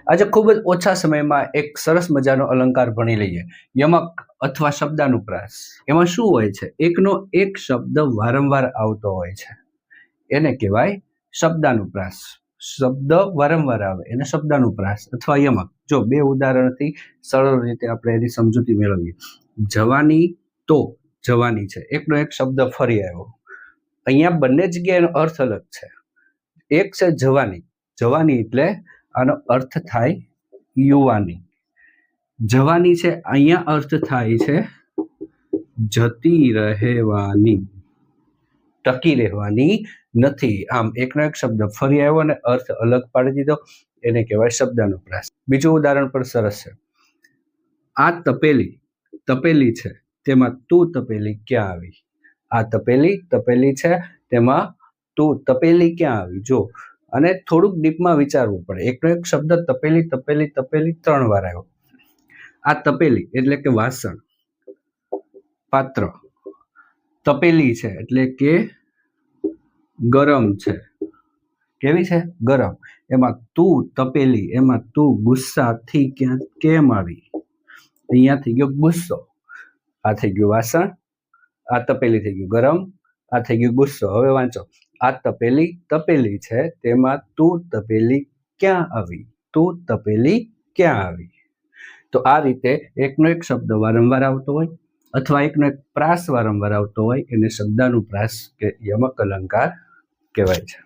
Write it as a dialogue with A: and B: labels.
A: આજે ખૂબ જ ઓછા સમયમાં એક સરસ મજાનો અલંકાર ભણી લઈએ, યમક અથવા શબ્દાનુપ્રાસ. એમાં શું હોય છે? એકનો એક શબ્દ વારંવાર આવતો હોય છે, એને કહેવાય શબ્દાનુપ્રાસ. શબ્દ વારંવાર આવે એને શબ્દાનુપ્રાસ અથવા યમક. જો બે ઉદાહરણથી સરળ રીતે આપણે એની સમજૂતી મેળવીએ. જવાની તો જવાની છે, એકનો એક શબ્દ ફરી આવ્યો. અહીંયા બંને જગ્યાએ એનો અર્થ અલગ છે. એક છે જવાની, જવાની એટલે આનો અર્થ થાય યુવાની. જવાની છે, અહીંયા અર્થ થાય છે જતી રહેવાની, ટકી રહેવાની નથી. આમ એકનો એક શબ્દ ફરી આવ્યો અને અર્થ અલગ પાડી દીધો, એને કહેવાય શબ્દાનુપ્રાસ. બીજું ઉદાહરણ પણ સરસ છે. આ તપેલી, તપેલી છે તેમાં તું તપેલી ક્યાં આવી. આ તપેલી, તપેલી છે તેમાં તું તપેલી ક્યાં આવી. જો અને થોડુંક ડીપમાં વિચારવું પડે. એકનો એક શબ્દ તપેલી તપેલી તપેલી 3 વાર આવ્યો. આ તપેલી એટલે કે વાસણ, પાત્ર. તપેલી છે એટલે કે ગરમ છે. કેવી છે? ગરમ. એમાં તું તપેલી, એમાં તું ગુસ્સાથી ક્યાં કેમ આવી. અહીંયા થઈ ગયો ગુસ્સો, આ થઈ ગયું વાસણ, આ તપેલી થઈ ગયું ગરમ, આ થઈ ગયું ગુસ્સો. હવે વાંચો. આ તપેલી તપેલી છે તેમાં તું તપેલી ક્યાં આવી. તું તપેલી ક્યાં આવી. તો આ રીતે એકનો એક શબ્દ વારંવાર આવતો હોય અથવા એકનો એક પ્રાસ વારંવાર આવતો હોય એને શબ્દાનુપ્રાસ કે યમક અલંકાર કહેવાય છે.